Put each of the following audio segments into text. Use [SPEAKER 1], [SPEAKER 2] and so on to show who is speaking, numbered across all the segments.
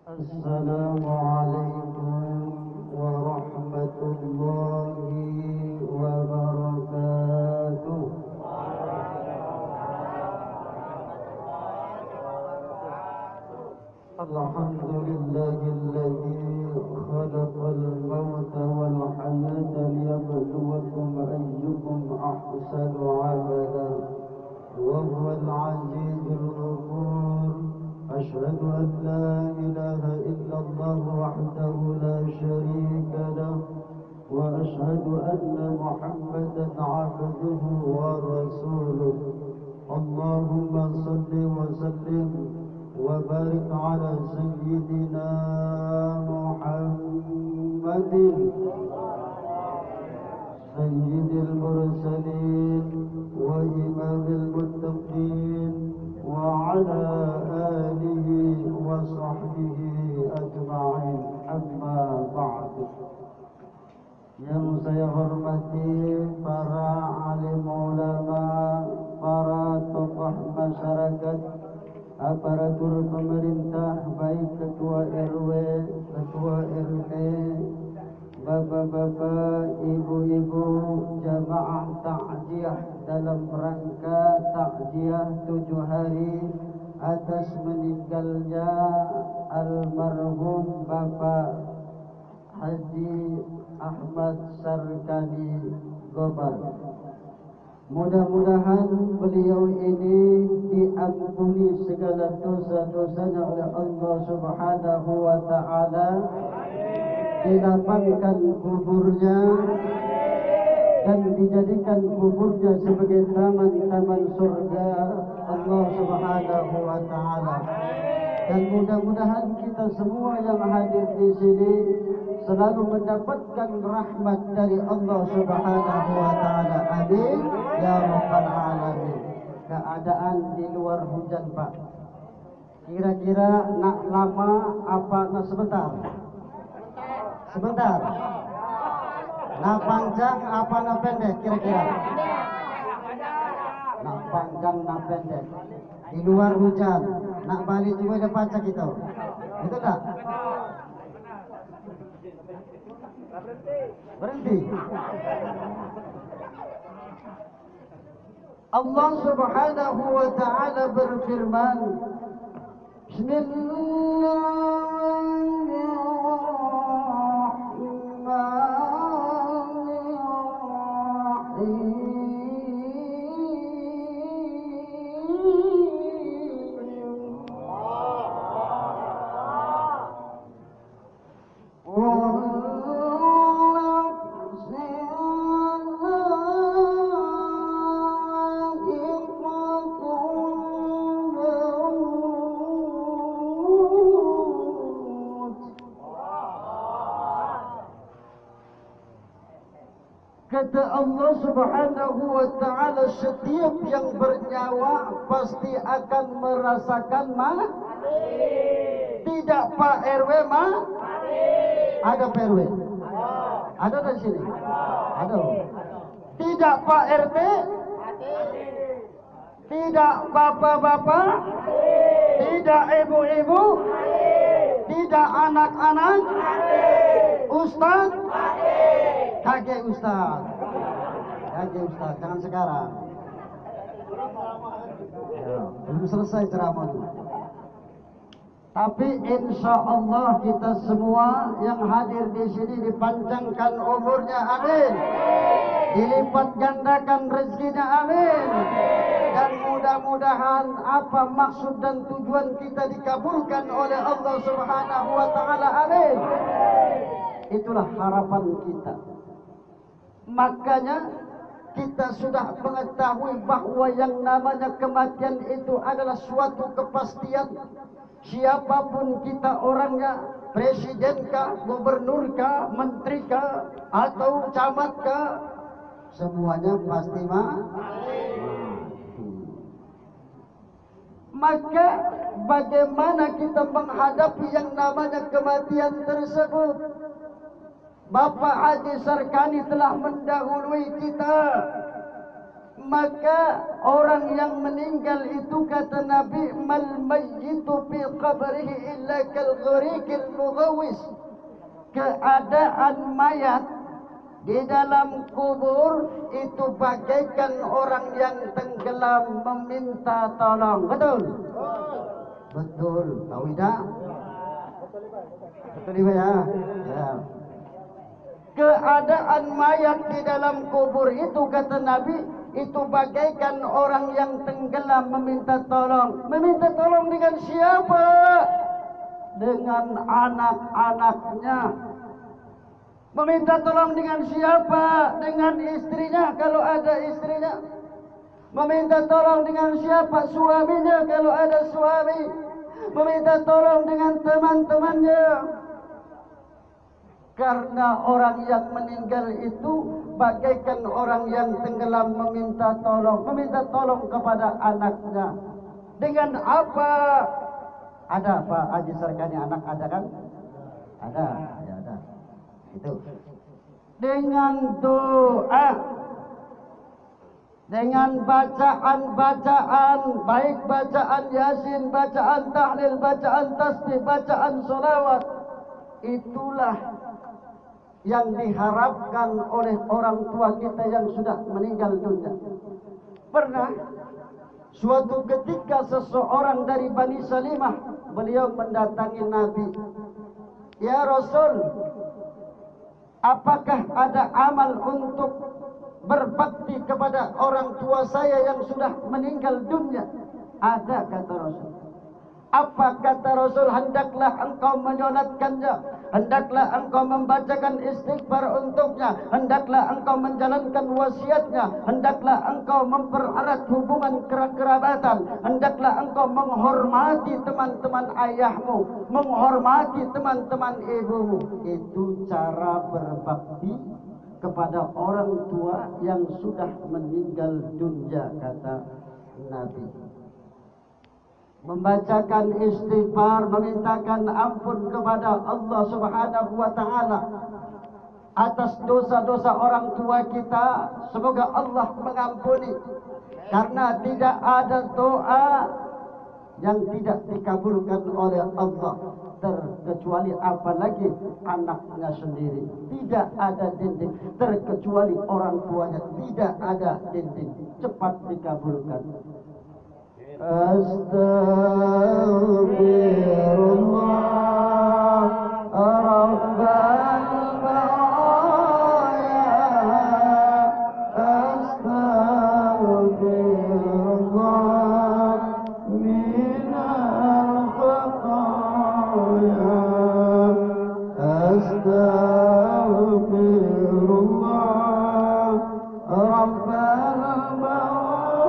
[SPEAKER 1] السلام عليكم ورحمة الله وبركاته. الحمد لله الذي خلق الموت والحياة ليبلوكم أيكم أحسن عملا وهو العزيز الغفور. أشهد أن لا إله إلا الله وحده لا شريك له، وأشهد أن محمدا عبده ورسوله. اللهم صل وسلم وبارك على سيدنا محمد سيد المرسلين وإمام المتقين وعلى آله وصحبه أجمعين. أما بعد. Yang saya hormati para alim ulama, para tokoh masyarakat, aparatur pemerintah, baik ketua RW, ketua RT, bapak-bapak, ibu-ibu, jamaah takziah dalam rangka takziah 7 hari atas meninggalnya almarhum Bapak Haji Ahmad Sarkani Gobar. Mudah-mudahan beliau ini diampuni segala dosa-dosanya oleh Allah Subhanahu wa Ta'ala, dilapangkan kuburnya dan dijadikan kuburnya sebagai taman-taman surga Allah Subhanahu wa Ta'ala. Dan mudah-mudahan kita semua yang hadir di sini selalu mendapatkan rahmat dari Allah Subhanahu wa Ta'ala. Amin ya rabbal alamin. Keadaan di luar hujan, Pak. Kira-kira nak lama apa nak sebentar? Sebentar. Nak panjang apa nak pendek kira-kira? Nak panjang nak pendek. Di luar hujan. Nak balik juga ada baca kita. Itu tak? Berhenti. Allah Subhanahu wa Ta'ala berfirman, Bismillahirrahmanirrahim. Kata Allah Subhanahu wa Ta'ala, setiap yang bernyawa pasti akan merasakan mati. Tidak Pak RW mati. Ada Pak RW? Ada di sini? Ada. Tidak Pak RT? Tidak bapak-bapak? Tidak ibu-ibu? Tidak anak-anak? Ustaz? Kakek Ustaz. Kakek Ustaz, jangan sekarang. Ya, belum selesai ceramahnya. Tapi insya Allah kita semua yang hadir di sini dipanjangkan umurnya, amin. Dilipat gandakan rezekinya, amin. Dan mudah-mudahan apa maksud dan tujuan kita dikabulkan oleh Allah Subhanahu wa Ta'ala, amin. Itulah harapan kita. Makanya kita sudah mengetahui bahwa yang namanya kematian itu adalah suatu kepastian. Siapapun kita orangnya, presidenkah, gubernurkah, menterikah, atau camatkah, semuanya pasti mati. Maka bagaimana kita menghadapi yang namanya kematian tersebut? Bapak Haji Sarkani telah mendahului kita Maka orang yang meninggal itu kata Nabi, mal mayyitu fi qabrihi illa kal ghariqil mughawis. Keadaan mayat di dalam kubur itu bagaikan orang yang tenggelam meminta tolong. Betul? Betul. Tahu tidak? Betul ya? Ya. Keadaan mayat di dalam kubur itu kata Nabi, itu bagaikan orang yang tenggelam meminta tolong. Meminta tolong dengan siapa? Dengan anak-anaknya. Meminta tolong dengan siapa? Dengan istrinya kalau ada istrinya. Meminta tolong dengan siapa? Suaminya kalau ada suami. Meminta tolong dengan teman-temannya. Karena orang yang meninggal itu bagaikan orang yang tenggelam meminta tolong. Meminta tolong kepada anaknya. Dengan apa? Ada Pak Haji Sarkani anak ada kan? Ada, ya ada. Itu. Dengan doa. Dengan bacaan-bacaan, baik bacaan Yasin, bacaan tahlil, bacaan tasbih, bacaan sholawat. Itulah yang diharapkan oleh orang tua kita yang sudah meninggal dunia. Pernah suatu ketika seseorang dari Bani Salimah, beliau mendatangi Nabi. Ya Rasul, apakah ada amal untuk berbakti kepada orang tua saya yang sudah meninggal dunia? Ada, kata Rasul. Apa kata Rasul? Hendaklah engkau menyolatkannya, hendaklah engkau membacakan istighfar untuknya, hendaklah engkau menjalankan wasiatnya, hendaklah engkau mempererat hubungan kerabatan, hendaklah engkau menghormati teman-teman ayahmu, menghormati teman-teman ibumu. Itu cara berbakti kepada orang tua yang sudah meninggal dunia, kata Nabi. Membacakan istighfar, memintakan ampun kepada Allah Subhanahu wa taala atas dosa-dosa orang tua kita. Semoga Allah mengampuni, karena tidak ada doa yang tidak dikabulkan oleh Allah, terkecuali apalagi anaknya sendiri. Tidak ada dinding, terkecuali orang tuanya. Tidak ada dinding, cepat dikabulkan. Astaghfirullah Rabbal baraya. Astaghfirullah minal khataya. Astaghfirullah Rabbal baraya.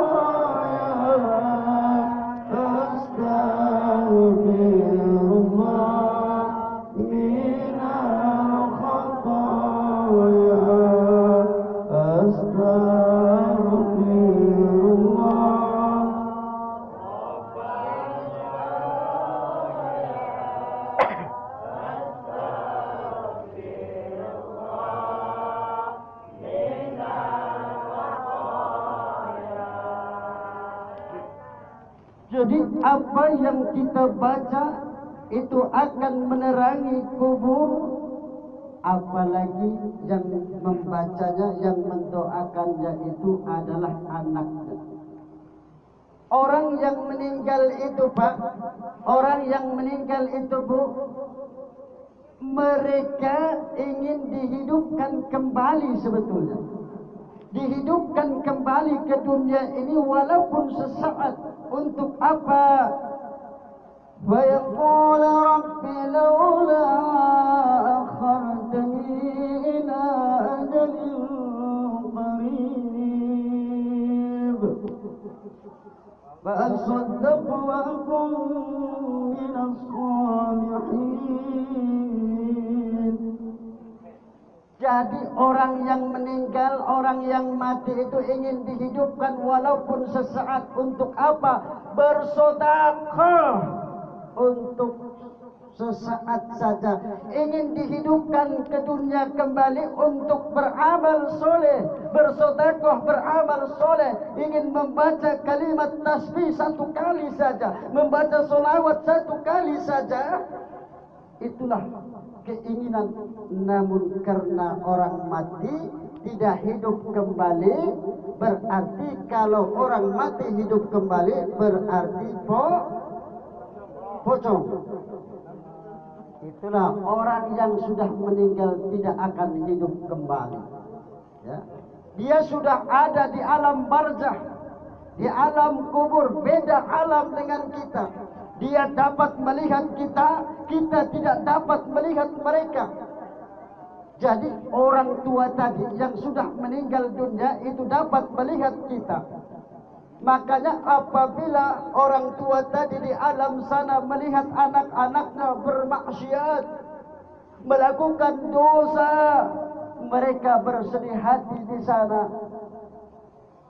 [SPEAKER 1] Jadi apa yang kita baca itu akan menerangi kubur, apalagi yang membacanya, yang mendoakannya itu adalah anaknya. Orang yang meninggal itu Pak, orang yang meninggal itu Bu, mereka ingin dihidupkan kembali sebetulnya. Dihidupkan kembali ke dunia ini walaupun sesaat. Untuk apa? Wa yaqulu rabbi laula akhartani ila ajalin qarib fa asaddaq wa akun minas salihin. Jadi orang yang meninggal, orang yang mati itu ingin dihidupkan walaupun sesaat. Untuk apa? Bersedekah untuk sesaat saja, ingin dihidupkan ke dunia kembali untuk beramal soleh, bersedekah, beramal soleh, ingin membaca kalimat tasbih satu kali saja, membaca solawat satu kali saja, itulah keinginan. Namun karena orang mati tidak hidup kembali, berarti kalau orang mati hidup kembali berarti pocong. Itulah orang yang sudah meninggal tidak akan hidup kembali. Ya. Dia sudah ada di alam barzah, di alam kubur, beda alam dengan kita. Dia dapat melihat kita, kita tidak dapat melihat mereka. Jadi orang tua tadi yang sudah meninggal dunia itu dapat melihat kita. Makanya apabila orang tua tadi di alam sana melihat anak-anaknya bermaksiat, melakukan dosa, mereka bersedih hati di sana.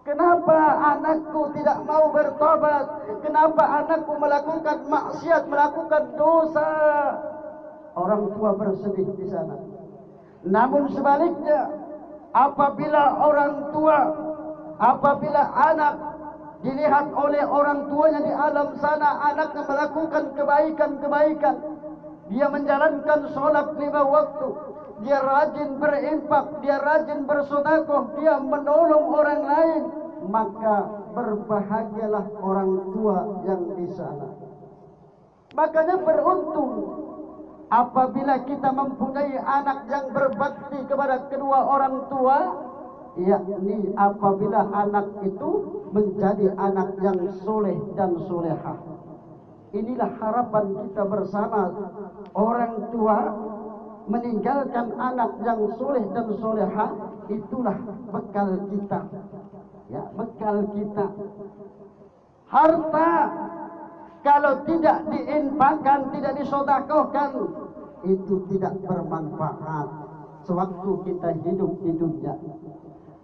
[SPEAKER 1] Kenapa anakku tidak mau bertobat? Kenapa anakku melakukan maksiat, melakukan dosa? Orang tua bersedih di sana. Namun sebaliknya, apabila anak dilihat oleh orang tuanya di alam sana, anaknya melakukan kebaikan-kebaikan, dia menjalankan sholat 5 waktu, dia rajin berinfak, dia rajin bersedekah, dia menolong orang lain, maka berbahagialah orang tua yang di sana. Makanya beruntung apabila kita mempunyai anak yang berbakti kepada kedua orang tua, yakni apabila anak itu menjadi anak yang soleh dan solehah. Inilah harapan kita bersama. Orang tua meninggalkan anak yang soleh dan solehah, itulah bekal kita. Ya, bekal kita. Harta kalau tidak diinfakkan, tidak disedekahkan, itu tidak bermanfaat sewaktu kita hidup di dunia.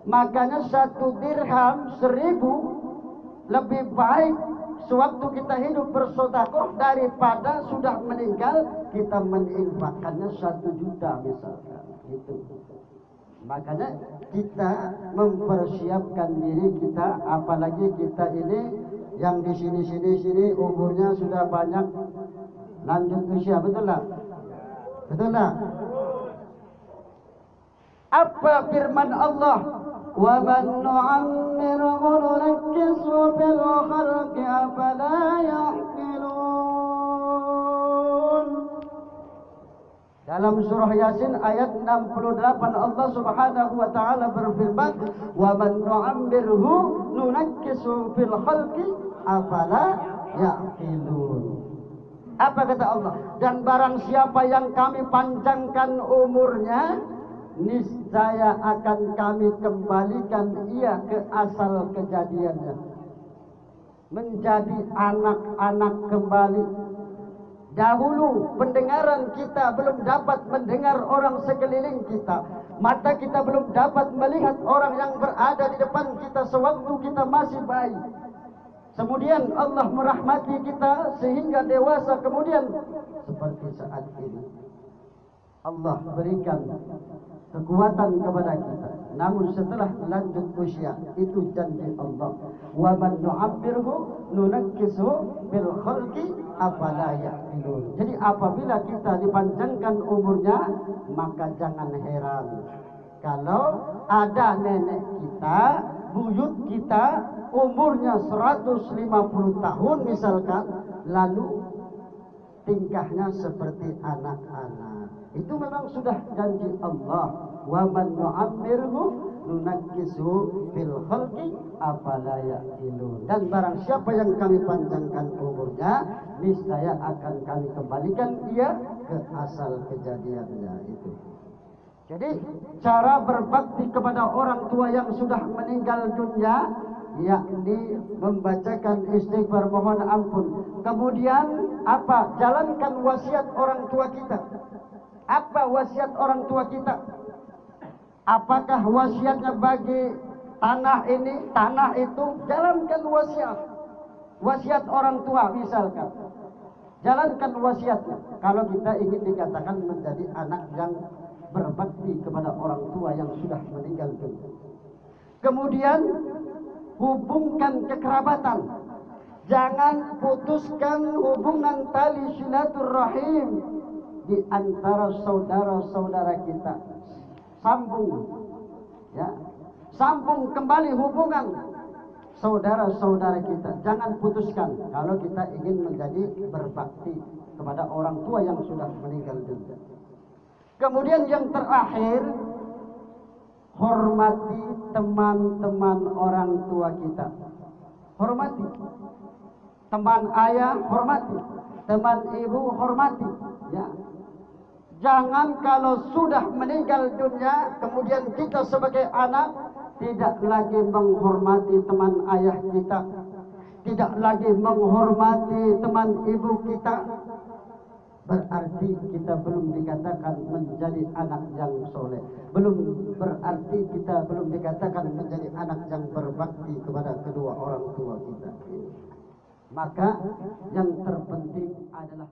[SPEAKER 1] Makanya 1 dirham 1000 lebih baik sewaktu kita hidup bersedekah daripada sudah meninggal kita menginfakkannya 1 juta misalkan. Itu. Makanya kita mempersiapkan diri kita, apalagi kita ini yang di sini umurnya sudah banyak lanjut usia, betul tak? Betul tak? Apa firman Allah? Wa man nu'ammirhu nunakkishu fil khalqi afala ya'qilun. Dalam surah Yasin ayat 68 Allah Subhanahu wa taala berfirman, "Wa man nu'ammirhu nunakkishu fil khalqi afala ya'qilun." Apa kata Allah? Dan barang siapa yang kami panjangkan umurnya, niscaya akan kami kembalikan ia ke asal kejadiannya, menjadi anak-anak kembali. Dahulu pendengaran kita belum dapat mendengar orang sekeliling kita, mata kita belum dapat melihat orang yang berada di depan kita sewaktu kita masih bayi. Kemudian Allah merahmati kita sehingga dewasa, kemudian seperti saat ini Allah berikan kekuatan kepada kita. Namun setelah lanjut usia, itu janji Allah. Wa man nu'ammirhu nunakkishu bil khalqi afala ya'qilun. Jadi apabila kita dipanjangkan umurnya, maka jangan heran kalau ada nenek kita, buyut kita umurnya 150 tahun misalkan, lalu tingkahnya seperti anak-anak. Itu memang sudah janji Allah. Wa man nu'ammirhu nunakkishu fil khalqi afala ya'qilun. Dan barang siapa yang kami panjangkan umurnya, niscaya akan kami kembalikan dia ke asal kejadiannya itu. Jadi cara berbakti kepada orang tua yang sudah meninggal dunia, yakni membacakan istighfar, mohon ampun. Kemudian apa? Jalankan wasiat orang tua kita. Apa wasiat orang tua kita? Apakah wasiatnya bagi tanah ini, tanah itu? Jalankan wasiat. Wasiat orang tua misalkan. Jalankan wasiatnya. Kalau kita ingin dikatakan menjadi anak yang berbakti kepada orang tua yang sudah meninggal dunia. Kemudian hubungkan kekerabatan. Jangan putuskan hubungan tali silaturahim di antara saudara-saudara kita. Sambung, ya, sambung kembali hubungan saudara-saudara kita. Jangan putuskan kalau kita ingin menjadi berbakti kepada orang tua yang sudah meninggal dunia. Kemudian yang terakhir, hormati teman-teman orang tua kita. Hormati. Teman ayah, hormati. Teman ibu, hormati. Ya. Jangan kalau sudah meninggal dunia, kemudian kita sebagai anak tidak lagi menghormati teman ayah kita, tidak lagi menghormati teman ibu kita, berarti kita belum dikatakan menjadi anak yang soleh. Berarti kita belum dikatakan menjadi anak yang berbakti kepada kedua orang tua kita. Maka yang terpenting adalah